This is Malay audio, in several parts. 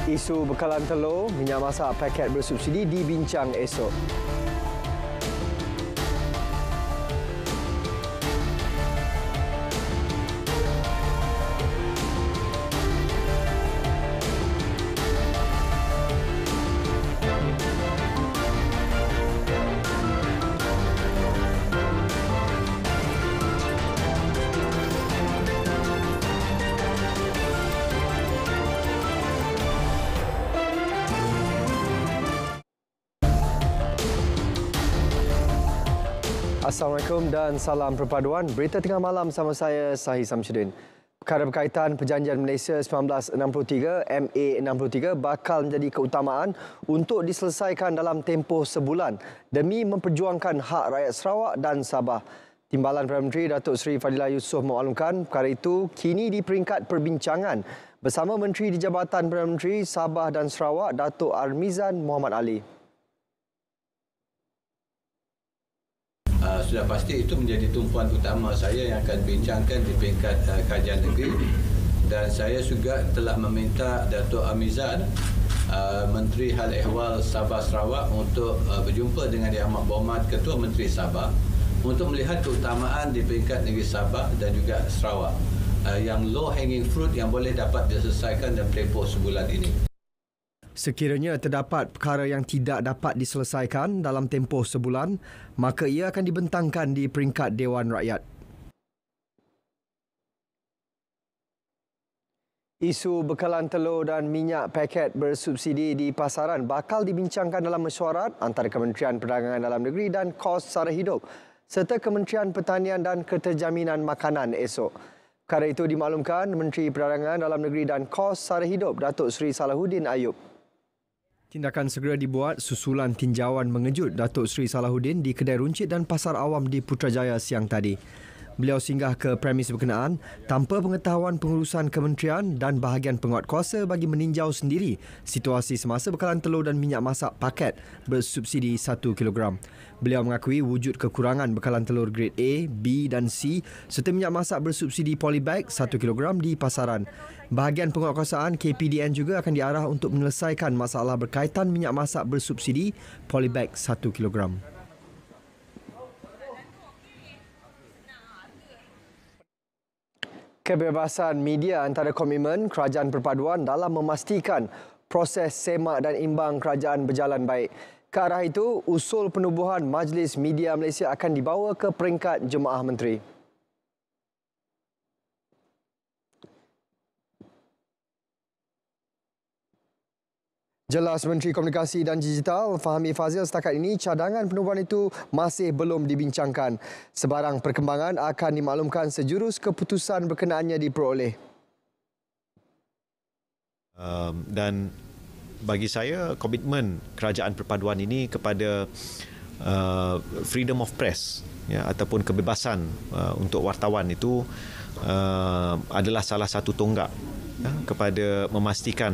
Isu bekalan telur, minyak masak paket bersubsidi dibincang esok. Assalamualaikum dan salam perpaduan. Berita tengah malam sama saya, Sahih Samsudin. Perkara berkaitan Perjanjian Malaysia 1963, MA63 bakal menjadi keutamaan untuk diselesaikan dalam tempoh sebulan demi memperjuangkan hak rakyat Sarawak dan Sabah. Timbalan Perdana Menteri Datuk Seri Fadilah Yusof memaklumkan perkara itu kini di peringkat perbincangan bersama Menteri di Jabatan Perdana Menteri Sabah dan Sarawak Datuk Armizan Muhammad Ali. Sudah pasti itu menjadi tumpuan utama saya yang akan bincangkan di peringkat kajian negeri, dan saya juga telah meminta Datuk Amizan, Menteri Hal Ehwal Sabah Sarawak, untuk berjumpa dengan Yang Amat Berhormat Ketua Menteri Sabah untuk melihat keutamaan di peringkat negeri Sabah dan juga Sarawak yang low hanging fruit yang boleh dapat diselesaikan dalam tempoh sebulan ini. Sekiranya terdapat perkara yang tidak dapat diselesaikan dalam tempoh sebulan, maka ia akan dibentangkan di peringkat Dewan Rakyat. Isu bekalan telur dan minyak paket bersubsidi di pasaran bakal dibincangkan dalam mesyuarat antara Kementerian Perdagangan Dalam Negeri dan Kos Sara Hidup serta Kementerian Pertanian dan Keterjaminan Makanan esok. Perkara itu dimaklumkan Menteri Perdagangan Dalam Negeri dan Kos Sara Hidup Datuk Seri Salahuddin Ayub. Tindakan segera dibuat susulan tinjauan mengejut Datuk Seri Salahuddin di kedai runcit dan pasar awam di Putrajaya siang tadi. Beliau singgah ke premis berkenaan tanpa pengetahuan pengurusan kementerian dan bahagian penguatkuasa bagi meninjau sendiri situasi semasa bekalan telur dan minyak masak paket bersubsidi 1 kg. Beliau mengakui wujud kekurangan bekalan telur grade A, B dan C serta minyak masak bersubsidi polybag 1 kg di pasaran. Bahagian penguatkuasaan KPDN juga akan diarah untuk menyelesaikan masalah berkaitan minyak masak bersubsidi polybag 1 kg. Kebebasan media antara komitmen Kerajaan Perpaduan dalam memastikan proses semak dan imbang kerajaan berjalan baik. Ke arah itu, usul penubuhan Majlis Media Malaysia akan dibawa ke peringkat Jemaah Menteri. Jelas Menteri Komunikasi dan Digital Fahmi Fazil, setakat ini cadangan penubuhan itu masih belum dibincangkan. Sebarang perkembangan akan dimaklumkan sejurus keputusan berkenaannya diperoleh. Dan bagi saya, komitmen Kerajaan Perpaduan ini kepada freedom of press, ya, ataupun kebebasan untuk wartawan itu adalah salah satu tonggak, ya, kepada memastikan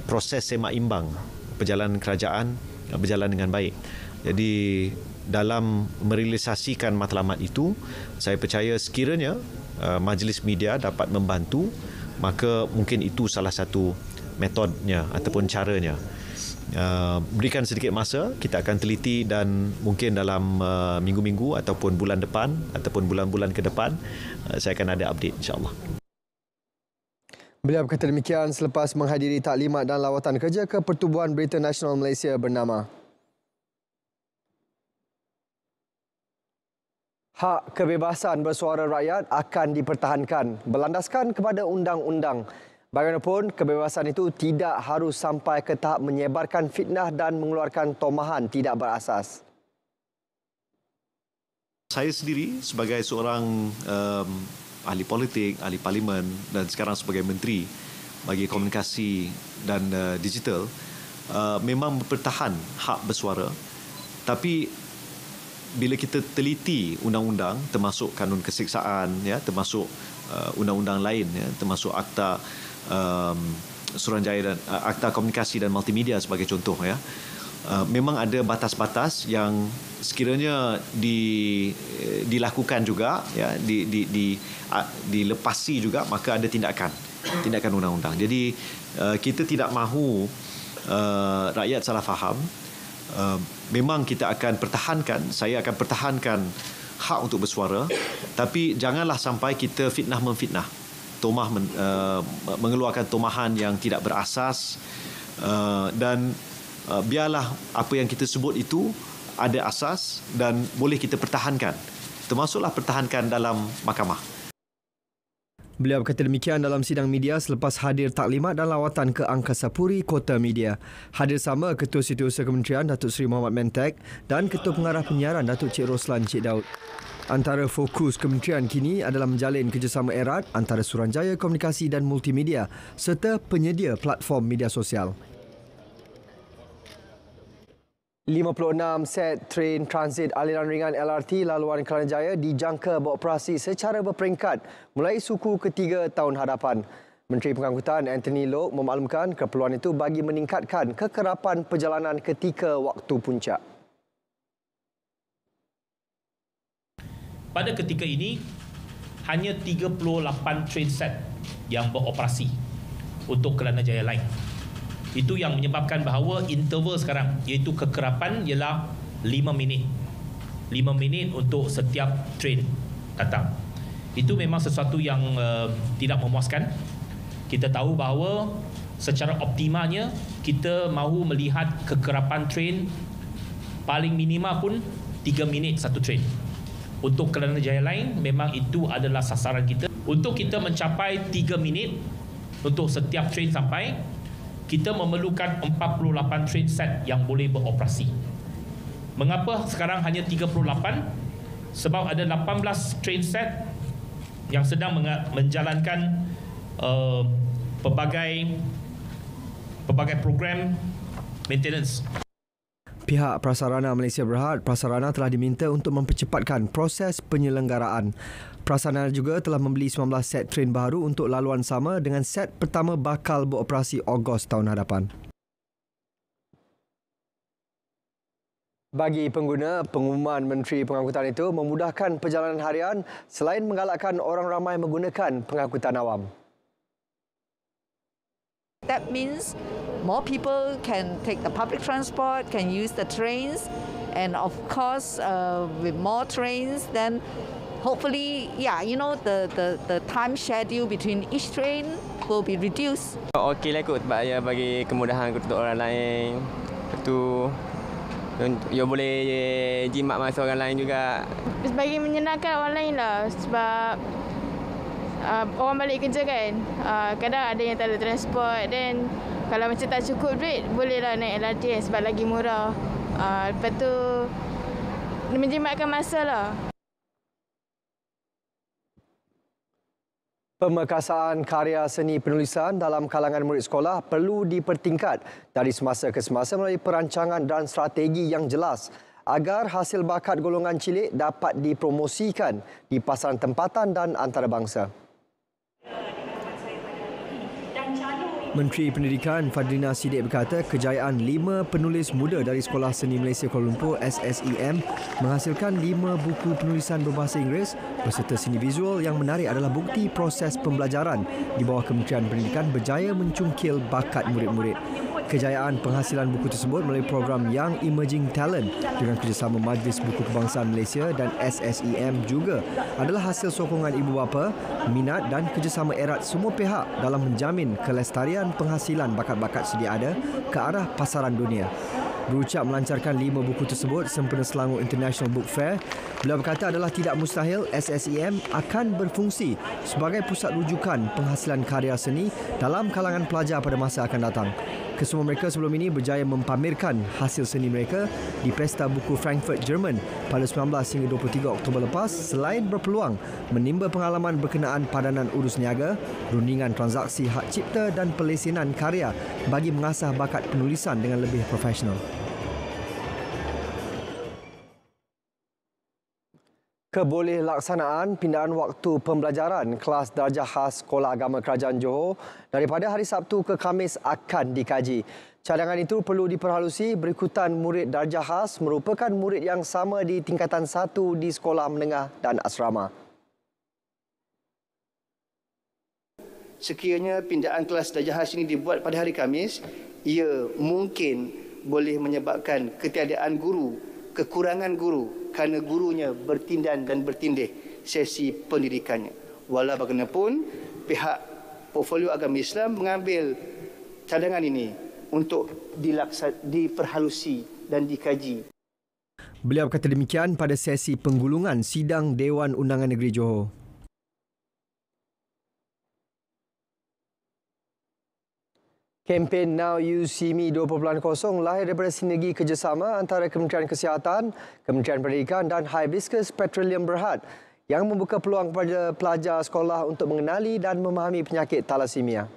proses semak imbang perjalanan kerajaan berjalan dengan baik. Jadi dalam merealisasikan matlamat itu, saya percaya sekiranya majlis media dapat membantu, maka mungkin itu salah satu metodnya ataupun caranya. Berikan sedikit masa, kita akan teliti dan mungkin dalam minggu-minggu ataupun bulan depan ataupun bulan-bulan ke depan saya akan ada update, insya-Allah. Beliau berkata demikian selepas menghadiri taklimat dan lawatan kerja ke Pertubuhan Berita Nasional Malaysia bernama. Hak kebebasan bersuara rakyat akan dipertahankan berlandaskan kepada undang-undang. Bagaimanapun, kebebasan itu tidak harus sampai ke tahap menyebarkan fitnah dan mengeluarkan tomahan tidak berasas. Saya sendiri sebagai seorang ahli politik, ahli parlimen dan sekarang sebagai menteri bagi komunikasi dan digital, memang mempertahan hak bersuara. Tapi bila kita teliti undang-undang, termasuk kanun keseksaan, ya, termasuk undang-undang lain, ya, termasuk akta Suruhanjaya dan akta komunikasi dan multimedia sebagai contoh, ya, memang ada batas-batas yang sekiranya dilakukan juga, ya, dilepasi juga, maka ada tindakan. tindakan undang-undang. Jadi kita tidak mahu rakyat salah faham. Memang kita akan pertahankan, saya akan pertahankan hak untuk bersuara, tapi janganlah sampai kita fitnah memfitnah, mengeluarkan tomahan yang tidak berasas, dan biarlah apa yang kita sebut itu ada asas dan boleh kita pertahankan, termasuklah pertahankan dalam mahkamah. Beliau berkata demikian dalam sidang media selepas hadir taklimat dan lawatan ke Angkasa Puri Kota Media. Hadir sama Ketua Setiausaha Kementerian Datuk Seri Muhammad Mentek dan Ketua Pengarah Penyiaran Datuk Cik Roslan Cik Daud. Antara fokus kementerian kini adalah menjalin kerjasama erat antara Suruhanjaya Komunikasi dan Multimedia serta penyedia platform media sosial. 56 set train transit aliran ringan LRT laluan Kelana dijangka beroperasi secara berperingkat mulai suku ketiga tahun hadapan. Menteri Pengangkutan Anthony Loke memaklumkan keperluan itu bagi meningkatkan kekerapan perjalanan ketika waktu puncak. Pada ketika ini, hanya 38 train set yang beroperasi untuk Kelana Jaya Line. Itu yang menyebabkan bahawa interval sekarang, iaitu kekerapan ialah 5 minit. 5 minit untuk setiap train datang. Itu memang sesuatu yang tidak memuaskan. Kita tahu bahawa secara optimalnya kita mahu melihat kekerapan train paling minima pun 3 minit satu train. Untuk Kelana Jaya Line memang itu adalah sasaran kita. Untuk kita mencapai 3 minit untuk setiap train sampai, kita memerlukan 48 train set yang boleh beroperasi. Mengapa sekarang hanya 38? Sebab ada 18 train set yang sedang menjalankan pelbagai program maintenance. Pihak Prasarana Malaysia berhad Prasarana telah diminta untuk mempercepatkan proses penyelenggaraan. Prasarana juga telah membeli 19 set train baru untuk laluan sama dengan set pertama bakal beroperasi Ogos tahun hadapan. Bagi pengguna, pengumuman Menteri Pengangkutan itu memudahkan perjalanan harian selain menggalakkan orang ramai menggunakan pengangkutan awam. That means more people can take the public transport, can use the trains, and of course, with more trains, then hopefully, the time schedule between each train will be reduced. Okeylah kot sebab ia bagi kemudahan untuk orang lain. Itu ia boleh jimat masa orang lain juga. Bagi menyenangkan orang lain lah sebab orang balik kerja kan, kadang ada yang tak ada transport, dan kalau macam tak cukup duit, bolehlah naik LRT sebab lagi murah. Lepas tu, menjimatkan masa lah. Pemekasaan karya seni penulisan dalam kalangan murid sekolah perlu dipertingkat dari semasa ke semasa melalui perancangan dan strategi yang jelas agar hasil bakat golongan cilik dapat dipromosikan di pasaran tempatan dan antarabangsa. Menteri Pendidikan Fadlina Sidik berkata kejayaan 5 penulis muda dari Sekolah Seni Malaysia Kuala Lumpur SSEM menghasilkan 5 buku penulisan berbahasa Inggeris berserta seni visual yang menarik adalah bukti proses pembelajaran di bawah Kementerian Pendidikan berjaya mencungkil bakat murid-murid. Kejayaan penghasilan buku tersebut melalui program Young Emerging Talent dengan kerjasama Majlis Buku Kebangsaan Malaysia dan SSEM juga adalah hasil sokongan ibu bapa, minat dan kerjasama erat semua pihak dalam menjamin kelestarian penghasilan bakat-bakat sedia ada ke arah pasaran dunia. Berucap melancarkan 5 buku tersebut sempena Selangor International Book Fair, beliau berkata adalah tidak mustahil SSEM akan berfungsi sebagai pusat rujukan penghasilan karya seni dalam kalangan pelajar pada masa akan datang. Kesemua mereka sebelum ini berjaya mempamerkan hasil seni mereka di Pesta Buku Frankfurt, Jerman pada 19 hingga 23 Oktober lepas selain berpeluang menimba pengalaman berkenaan padanan urus niaga, rundingan transaksi hak cipta dan pelesenan karya bagi mengasah bakat penulisan dengan lebih profesional. Kebolehaksanaan pindahan waktu pembelajaran kelas darjah khas Sekolah Agama Kerajaan Johor daripada hari Sabtu ke Khamis akan dikaji. Cadangan itu perlu diperhalusi berikutan murid darjah khas merupakan murid yang sama di tingkatan 1 di sekolah menengah dan asrama. sekiranya pindaan kelas darjah khas ini dibuat pada hari Khamis, ia mungkin boleh menyebabkan ketiadaan guru, kekurangan guru kerana gurunya bertindan dan bertindih sesi pendidikannya. Walau bagaimanapun, pihak Portfolio Agama Islam mengambil cadangan ini untuk diperhalusi dan dikaji. Beliau berkata demikian pada sesi penggulungan sidang Dewan Undangan Negeri Johor. Kempen Now You See Me 2.0 lahir daripada sinergi kerjasama antara Kementerian Kesihatan, Kementerian Pendidikan dan Hibiscus Petroleum Berhad yang membuka peluang kepada pelajar sekolah untuk mengenali dan memahami penyakit thalassemia.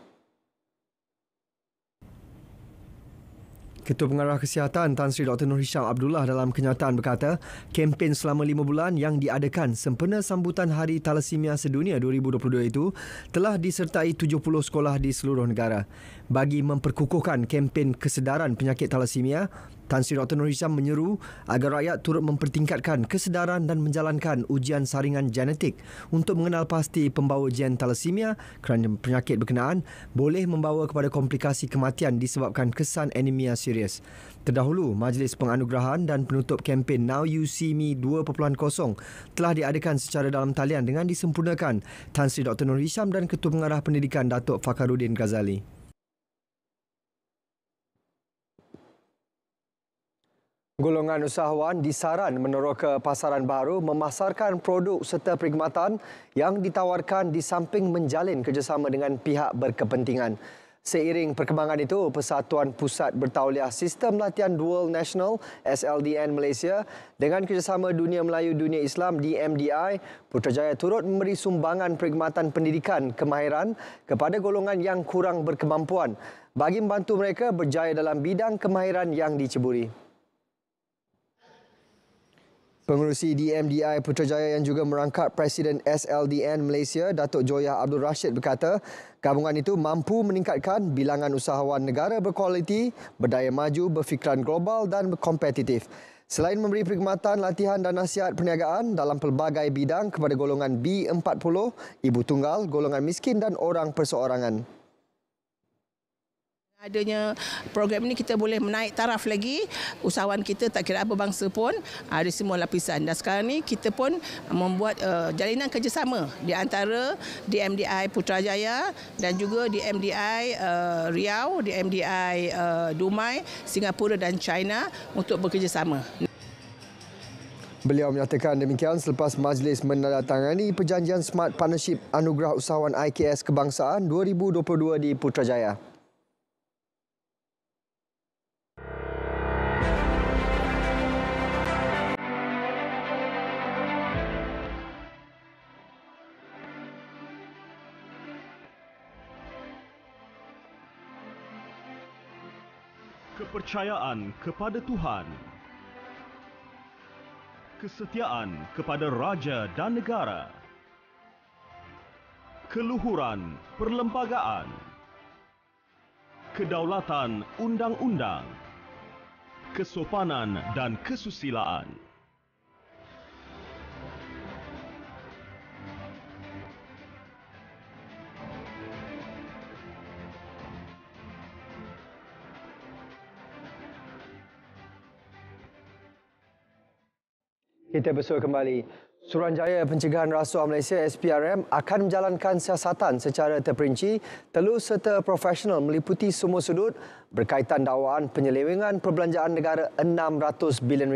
Ketua Pengarah Kesihatan Tan Sri Dr. Nur Hisham Abdullah dalam kenyataan berkata, kempen selama 5 bulan yang diadakan sempena sambutan Hari Thalassemia Sedunia 2022 itu telah disertai 70 sekolah di seluruh negara. Bagi memperkukuhkan kempen kesedaran penyakit thalassemia, Tan Sri Dr. Nur Hisham menyeru agar rakyat turut mempertingkatkan kesedaran dan menjalankan ujian saringan genetik untuk mengenal pasti pembawa gen thalassemia kerana penyakit berkenaan boleh membawa kepada komplikasi kematian disebabkan kesan anemia serius. Terdahulu, Majlis Penganugerahan dan penutup kempen Now You See Me 2.0 telah diadakan secara dalam talian dengan disempurnakan Tan Sri Dr. Nur Hisham dan Ketua Pengarah Pendidikan Datuk Fakhruddin Ghazali. Golongan usahawan disaran meneroka pasaran baru memasarkan produk serta perkhidmatan yang ditawarkan di samping menjalin kerjasama dengan pihak berkepentingan. Seiring perkembangan itu, Persatuan Pusat Bertauliah Sistem Latihan Dual Nasional SLDN Malaysia dengan kerjasama Dunia Melayu Dunia Islam DMDI, Putrajaya turut memberi sumbangan perkhidmatan pendidikan kemahiran kepada golongan yang kurang berkemampuan bagi membantu mereka berjaya dalam bidang kemahiran yang diceburi. Pengerusi DMDI Putrajaya yang juga merangkap Presiden SLDN Malaysia, Datuk Joyah Abdul Rashid berkata, gabungan itu mampu meningkatkan bilangan usahawan negara berkualiti, berdaya maju, berfikiran global dan kompetitif. Selain memberi perkhidmatan, latihan dan nasihat perniagaan dalam pelbagai bidang kepada golongan B40, ibu tunggal, golongan miskin dan orang perseorangan. Adanya program ini kita boleh menaik taraf lagi usahawan kita, tak kira apa bangsa pun, ada semua lapisan. Dan sekarang ni kita pun membuat jalinan kerjasama di antara DMDI Putrajaya dan juga DMDI Riau, DMDI Dumai, Singapura dan China untuk bekerjasama. Beliau menyatakan demikian selepas majlis menandatangani perjanjian Smart Partnership Anugerah Usahawan IKS Kebangsaan 2022 di Putrajaya. Kepercayaan kepada Tuhan, kesetiaan kepada raja dan negara, keluhuran perlembagaan, kedaulatan undang-undang, kesopanan dan kesusilaan. Kita bersua kembali. Suruhanjaya Pencegahan Rasuah Malaysia SPRM akan menjalankan siasatan secara terperinci, telus serta profesional meliputi semua sudut berkaitan dakwaan penyelewengan perbelanjaan negara RM600 bilion.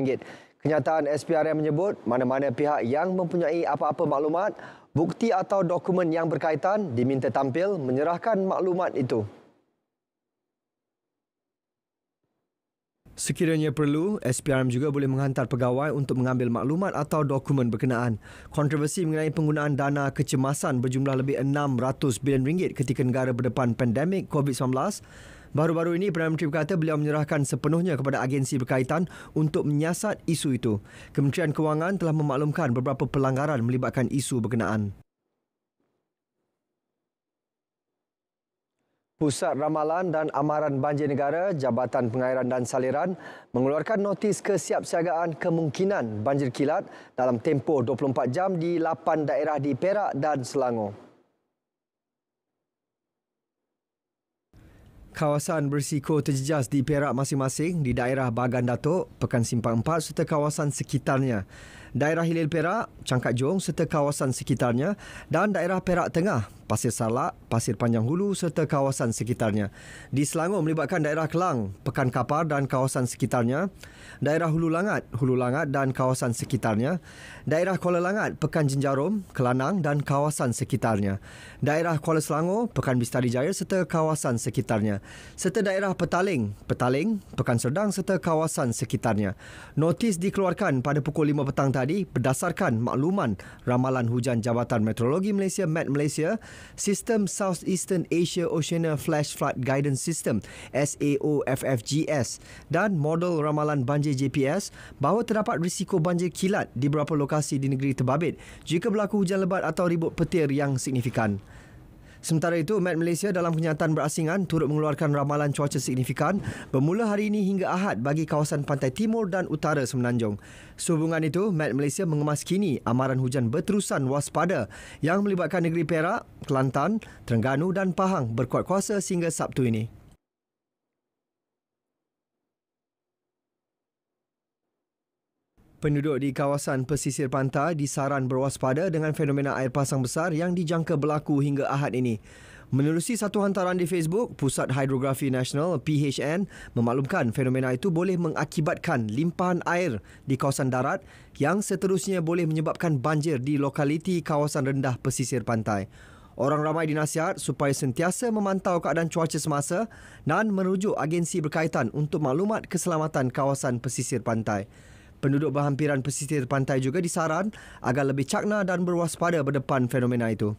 Kenyataan SPRM menyebut mana-mana pihak yang mempunyai apa-apa maklumat, bukti atau dokumen yang berkaitan diminta tampil menyerahkan maklumat itu. Sekiranya perlu, SPRM juga boleh menghantar pegawai untuk mengambil maklumat atau dokumen berkenaan. Kontroversi mengenai penggunaan dana kecemasan berjumlah lebih RM600 bilion ketika negara berdepan pandemik COVID-19. Baru-baru ini, Perdana Menteri berkata beliau menyerahkan sepenuhnya kepada agensi berkaitan untuk menyiasat isu itu. Kementerian Kewangan telah memaklumkan beberapa pelanggaran melibatkan isu berkenaan. Pusat Ramalan dan Amaran Banjir Negara, Jabatan Pengairan dan Saliran mengeluarkan notis kesiapsiagaan kemungkinan banjir kilat dalam tempoh 24 jam di 8 daerah di Perak dan Selangor. Kawasan berisiko terjejas di Perak masing-masing di daerah Bagan Datuk, Pekan Simpang 4 serta kawasan sekitarnya. Daerah Hilir Perak, Cangkat Jong serta kawasan sekitarnya dan daerah Perak Tengah, Pasir Salak, Pasir Panjang Hulu serta kawasan sekitarnya. Di Selangor melibatkan daerah Kelang, Pekan Kapar dan kawasan sekitarnya. Daerah Hulu Langat dan kawasan sekitarnya. Daerah Kuala Langat, Pekan Jenjarum, Kelanang dan kawasan sekitarnya. Daerah Kuala Selangor, Pekan Bistari Jaya serta kawasan sekitarnya. Serta daerah Petaling, Pekan Serdang serta kawasan sekitarnya. Notis dikeluarkan pada pukul 5 petang tadi berdasarkan makluman Ramalan Hujan Jabatan Meteorologi Malaysia Met Malaysia, Sistem South Eastern Asia Oceania Flash Flood Guidance System SAOFFGS dan model ramalan banjir JPS bahawa terdapat risiko banjir kilat di beberapa lokasi di negeri terbabit jika berlaku hujan lebat atau ribut petir yang signifikan. Sementara itu, Met Malaysia dalam kenyataan berasingan turut mengeluarkan ramalan cuaca signifikan bermula hari ini hingga Ahad bagi kawasan pantai timur dan utara Semenanjung. Sehubungan itu, Met Malaysia mengemas kini amaran hujan berterusan waspada yang melibatkan negeri Perak, Kelantan, Terengganu dan Pahang berkuat kuasa sehingga Sabtu ini. Penduduk di kawasan pesisir pantai disaran berwaspada dengan fenomena air pasang besar yang dijangka berlaku hingga Ahad ini. Menerusi satu hantaran di Facebook, Pusat Hidrografi Nasional PHN memaklumkan fenomena itu boleh mengakibatkan limpahan air di kawasan darat yang seterusnya boleh menyebabkan banjir di lokaliti kawasan rendah pesisir pantai. Orang ramai dinasihat supaya sentiasa memantau keadaan cuaca semasa dan merujuk agensi berkaitan untuk maklumat keselamatan kawasan pesisir pantai. Penduduk berhampiran pesisir pantai juga disaran agar lebih cakna dan berwaspada berdepan fenomena itu.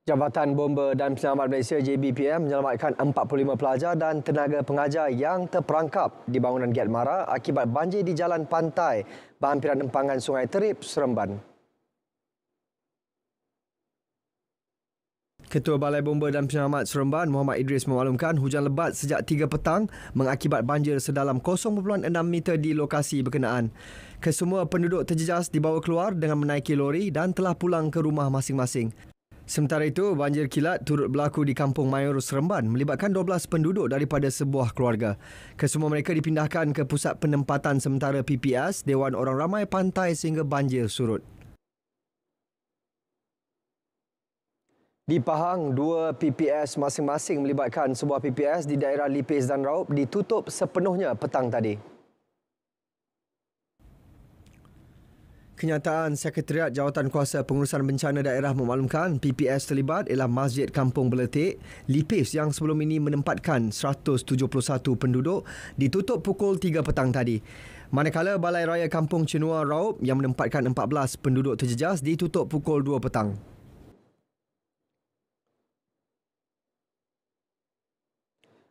Jabatan Bomba dan Penyelamat Malaysia JBPM menyelamatkan 45 pelajar dan tenaga pengajar yang terperangkap di bangunan Gate Mara akibat banjir di jalan pantai berhampiran empangan Sungai Terip, Seremban. Ketua Balai Bomba dan Penyelamat Seremban, Muhammad Idris memaklumkan hujan lebat sejak 3 petang mengakibat banjir sedalam 0.6 meter di lokasi berkenaan. Kesemua penduduk terjejas dibawa keluar dengan menaiki lori dan telah pulang ke rumah masing-masing. Sementara itu, banjir kilat turut berlaku di Kampung Mayor Seremban melibatkan 12 penduduk daripada sebuah keluarga. Kesemua mereka dipindahkan ke Pusat Penempatan Sementara PPS, Dewan Orang Ramai Pantai sehingga banjir surut. Di Pahang, 2 PPS masing-masing melibatkan sebuah PPS di daerah Lipis dan Raup ditutup sepenuhnya petang tadi. Kenyataan Sekretariat Jawatankuasa Pengurusan Bencana Daerah memaklumkan PPS terlibat ialah Masjid Kampung Beletik, Lipis yang sebelum ini menempatkan 171 penduduk ditutup pukul 3 petang tadi. Manakala Balai Raya Kampung Chenua Raup yang menempatkan 14 penduduk terjejas ditutup pukul 2 petang.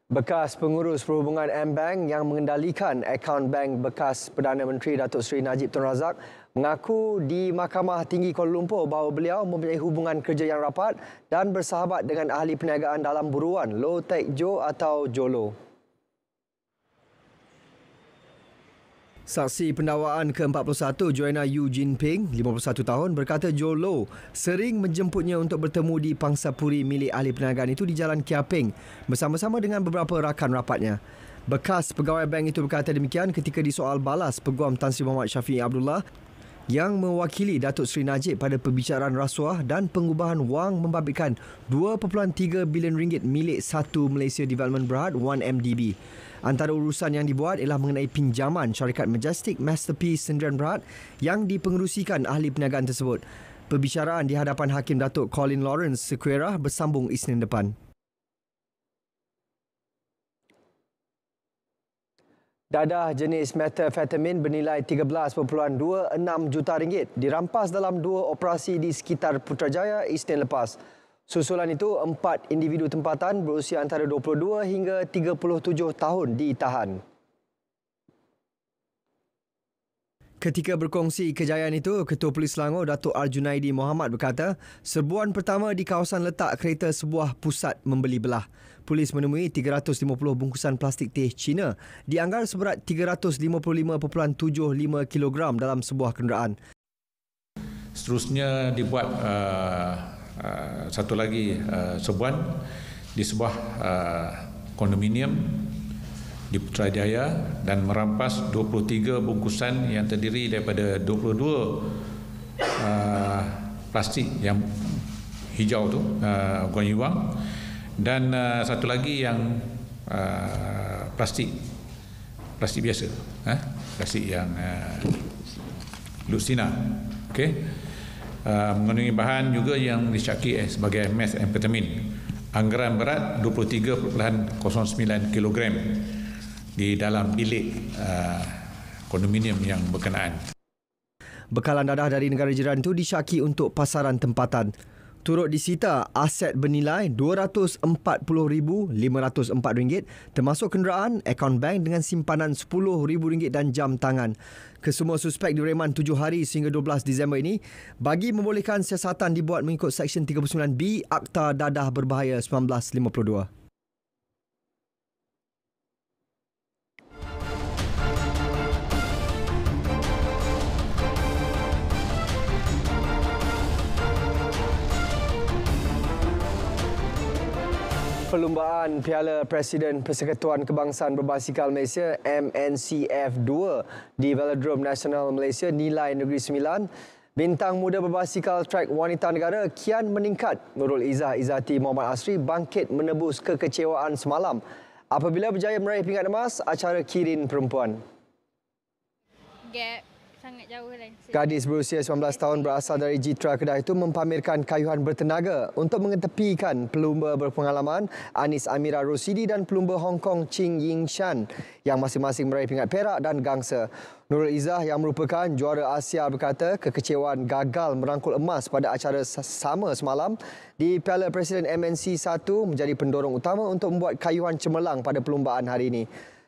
Bekas pengurus perhubungan M-Bank yang mengendalikan akaun bank bekas Perdana Menteri Datuk Seri Najib Tun Razak mengaku di Mahkamah Tinggi Kuala Lumpur bahawa beliau mempunyai hubungan kerja yang rapat dan bersahabat dengan ahli perniagaan dalam buruan Low Tech Joe atau Jolo. Saksi pendakwaan ke-41 Joanna Yu Jinping, 51 tahun, berkata Jolo sering menjemputnya untuk bertemu di pangsapuri milik ahli perniagaan itu di Jalan Kiaping bersama-sama dengan beberapa rakan rapatnya. Bekas pegawai bank itu berkata demikian ketika disoal balas Peguam Tan Sri Muhammad Syafiee Abdullah yang mewakili Datuk Seri Najib pada perbicaraan rasuah dan pengubahan wang membabitkan 2.3 bilion ringgit milik Satu Malaysia Development Berhad 1MDB. Antara urusan yang dibuat ialah mengenai pinjaman syarikat Majestic Masterpiece Sdn Bhd yang dipengerusikan ahli perniagaan tersebut. Perbicaraan di hadapan Hakim Datuk Colin Lawrence Sequeira bersambung Isnin depan. Dadah jenis metafetamin bernilai 13.26 juta ringgit dirampas dalam 2 operasi di sekitar Putrajaya Isnin lepas. Susulan itu, 4 individu tempatan berusia antara 22 hingga 37 tahun ditahan. Ketika berkongsi kejayaan itu, Ketua Polis Selangor Datuk Arjunaidi Mohamad berkata, serbuan pertama di kawasan letak kereta sebuah pusat membeli belah. Polis menemui 350 bungkusan plastik teh Cina dianggar seberat 355.75 kg dalam sebuah kenderaan. Seterusnya dibuat satu lagi Sebuan di sebuah kondominium di Putrajaya dan merampas 23 bungkusan yang terdiri daripada 22 plastik yang hijau tu guan yuang dan satu lagi yang plastik biasa, plastik yang Lucina, okey, mengandungi bahan juga yang disyaki sebagai methamphetamine. Anggaran berat 23.09 kg di dalam bilik kondominium yang berkenaan. Bekalan dadah dari negara jiran itu disyaki untuk pasaran tempatan. Turut disita aset bernilai RM240,504 termasuk kenderaan, akaun bank dengan simpanan RM10,000 dan jam tangan. Kesemua suspek direman 7 hari sehingga 12 Disember ini bagi membolehkan siasatan dibuat mengikut Seksyen 39B Akta Dadah Berbahaya 1952. Perlumbaan Piala Presiden Persekutuan Kebangsaan Berbasikal Malaysia MNCF 2 di Velodrome Nasional Malaysia Nilai Negeri Sembilan, bintang muda berbasikal trek wanita negara kian meningkat. Nurul Izzah Izzati Muhammad Asri bangkit menebus kekecewaan semalam apabila berjaya meraih pingat emas acara kirin perempuan. Sangat jauh lah. Gadis berusia 19 tahun berasal dari Jitra Kedah itu mempamerkan kayuhan bertenaga untuk mengetepikan pelumba berpengalaman Anis Amira Rosidi dan pelumba Hong Kong Ching Ying Shan yang masing-masing meraih pingat perak dan gangsa. Nurul Izzah yang merupakan juara Asia berkata kekecewaan gagal merangkul emas pada acara sama semalam di Piala Presiden MNC 1 menjadi pendorong utama untuk membuat kayuhan cemerlang pada perlumbaan hari ini.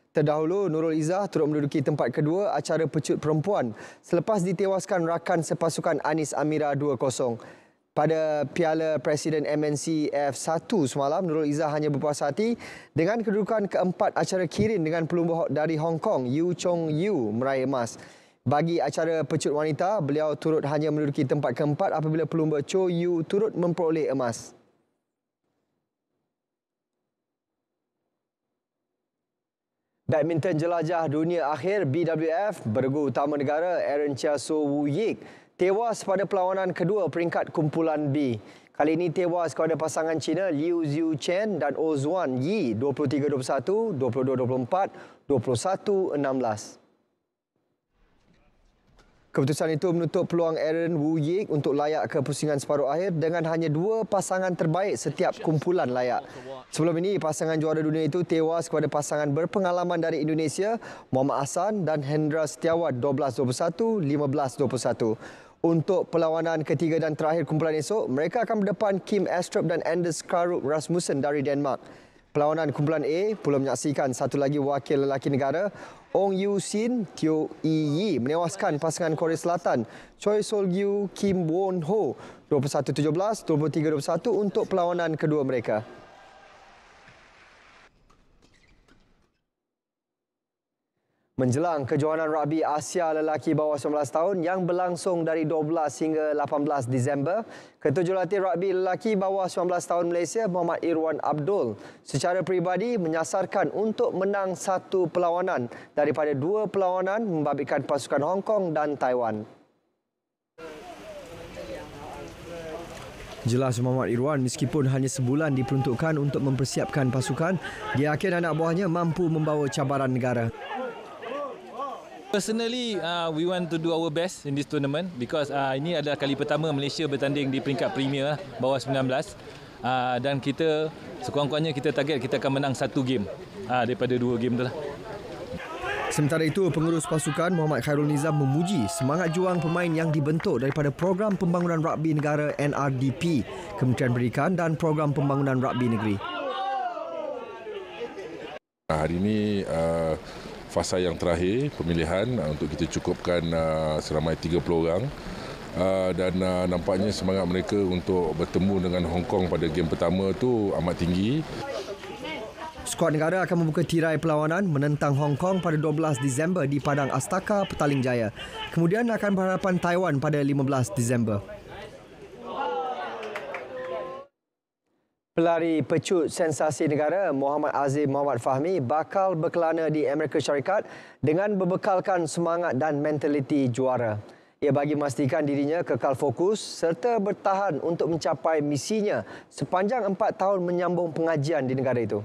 Terdahulu, Nurul Izzah turut menduduki tempat kedua acara pecut perempuan selepas ditewaskan rakan sepasukan Anis Amira 2-0. Pada Piala Presiden MNC F1 semalam, Nurul Izzah hanya berpuas hati dengan kedudukan keempat acara kirin dengan pelumba dari Hong Kong, Yu Chong Yu meraih emas. Bagi acara pecut wanita, beliau turut hanya menduduki tempat keempat apabila pelumba Cho Yu turut memperoleh emas. Badminton Jelajah Dunia Akhir BWF, bergu utama negara Aaron Chia So Woo Yik tewas pada perlawanan kedua peringkat kumpulan B. Kali ini tewas kepada pasangan Cina Liu Ziu Chen dan Oh Zuan Yi 23-21, 22-24, 21-16. Keputusan itu menutup peluang Aaron Woo Yik untuk layak ke pusingan separuh akhir dengan hanya 2 pasangan terbaik setiap kumpulan layak. Sebelum ini, pasangan juara dunia itu tewas kepada pasangan berpengalaman dari Indonesia, Muhammad Hassan dan Hendra Setiawat 12-21, 15-21. Untuk perlawanan ketiga dan terakhir kumpulan esok, mereka akan berdepan Kim Astrup dan Anders Karup Rasmussen dari Denmark. Perlawanan kumpulan A pula menyaksikan satu lagi wakil lelaki negara, Ong Yu Sin Teo Yi menewaskan pasangan Korea Selatan, Choi Sol Gyu Kim Won Ho 21-17, 23-21 untuk perlawanan kedua mereka. Menjelang kejohanan rugby Asia lelaki bawah 19 tahun yang berlangsung dari 12 hingga 18 Disember, ketujuhlatih rugby lelaki bawah 19 tahun Malaysia Muhammad Irwan Abdul secara peribadi menyasarkan untuk menang 1 perlawanan daripada 2 perlawanan membabitkan pasukan Hong Kong dan Taiwan. Jelas Muhammad Irwan meskipun hanya sebulan diperuntukkan untuk mempersiapkan pasukan, dia yakin anak buahnya mampu membawa cabaran negara. Personally, we want to do our best in this tournament because ini adalah kali pertama Malaysia bertanding di peringkat Premier bawah 19 dan kita sekurang-kurangnya kita target kita akan menang 1 game daripada 2 game tu lah. Sementara itu, pengurus pasukan Muhammad Khairul Nizam memuji semangat juang pemain yang dibentuk daripada Program Pembangunan Rugby Negara NRDP, Kementerian Pendidikan dan Program Pembangunan Rugby Negeri. Hari ini fasa yang terakhir pemilihan untuk kita cukupkan seramai 30 orang dan nampaknya semangat mereka untuk bertemu dengan Hong Kong pada game pertama tu amat tinggi. Skuad negara akan membuka tirai perlawanan menentang Hong Kong pada 12 Disember di Padang Astaka, Petaling Jaya. Kemudian akan berhadapan Taiwan pada 15 Disember. Pelari pecut sensasi negara Muhammad Azim Muhammad Fahmi bakal berkelana di Amerika Syarikat dengan berbekalkan semangat dan mentaliti juara. Ia bagi memastikan dirinya kekal fokus serta bertahan untuk mencapai misinya sepanjang 4 tahun menyambung pengajian di negara itu.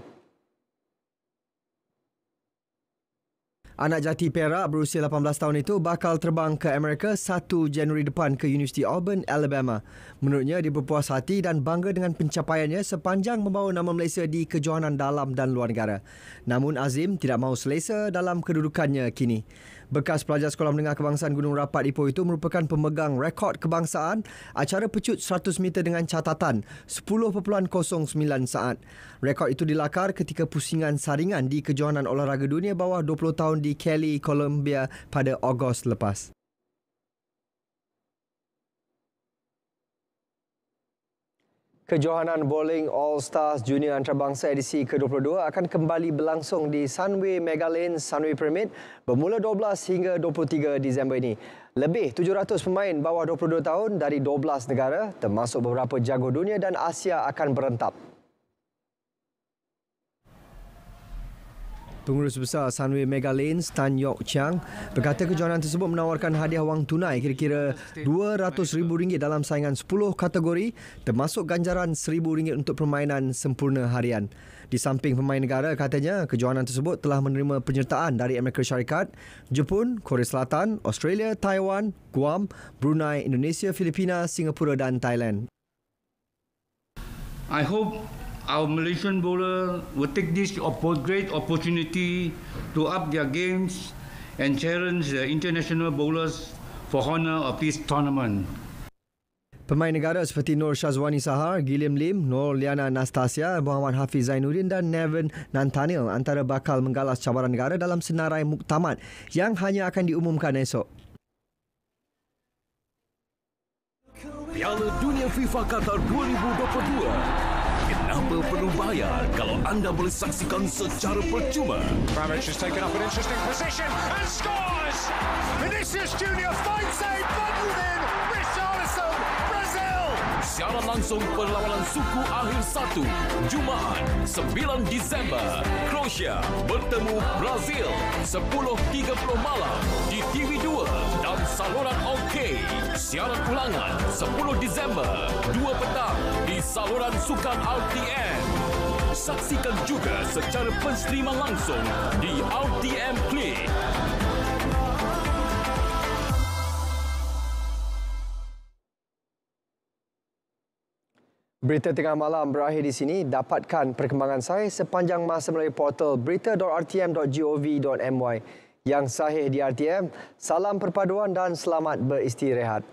Anak jati Perak berusia 18 tahun itu bakal terbang ke Amerika 1 Januari depan ke Universiti Auburn, Alabama. Menurutnya, dia berpuas hati dan bangga dengan pencapaiannya sepanjang membawa nama Malaysia di kejohanan dalam dan luar negara. Namun Azim tidak mahu selesa dalam kedudukannya kini. Bekas pelajar Sekolah Menengah Kebangsaan Gunung Rapat Ipoh itu merupakan pemegang rekod kebangsaan acara pecut 100 meter dengan catatan 10.09 saat. Rekod itu dilakar ketika pusingan saringan di kejohanan olahraga dunia bawah 20 tahun di Cali, Colombia pada Ogos lepas. Kejohanan Bowling All-Stars Junior Antarabangsa edisi ke-22 akan kembali berlangsung di Sunway Mega Lanes Sunway Pyramid bermula 12 hingga 23 Disember ini. Lebih 700 pemain bawah 22 tahun dari 12 negara termasuk beberapa jago dunia dan Asia akan berentap. Pengurus Besar Sunway Mega Lanes Tan Yok Chiang berkata kejohanan tersebut menawarkan hadiah wang tunai kira-kira RM200,000 dalam saingan 10 kategori termasuk ganjaran RM1,000 untuk permainan sempurna harian. Di samping pemain negara, katanya kejohanan tersebut telah menerima penyertaan dari Amerika Syarikat, Jepun, Korea Selatan, Australia, Taiwan, Guam, Brunei, Indonesia, Filipina, Singapura dan Thailand. I hope our Malaysian bowler will take this great opportunity to up their games and challenge the international bowlers for honour of this tournament. Pemain negara seperti Nur Syazwani Sahar, Gilliam Lim, Nur Liana Anastasia, Muhammad Hafiz Zainuddin dan Nevin Nantanil antara bakal menggalas cabaran negara dalam senarai muktamad yang hanya akan diumumkan esok. Piala Dunia FIFA Qatar 2022. Kenapa perlu bayar kalau anda boleh saksikan secara percuma? Ramitch has taken up an interesting position and scores! Vinicius Junior finds a bundled in. Richarlison, Brazil! Siaran langsung perlawanan suku akhir 1 Jumaat 9 Disember. Croatia bertemu Brazil 10.30 malam di TV2 dan saluran OK. Siaran ulangan 10 Disember 2 petang di saluran sukan RTM. Saksikan juga secara penstreaman langsung di RTM Play. Berita tengah malam berakhir di sini. Dapatkan perkembangan saya sepanjang masa melalui portal berita.rtm.gov.my. Yang sahih di RTM, salam perpaduan dan selamat beristirahat.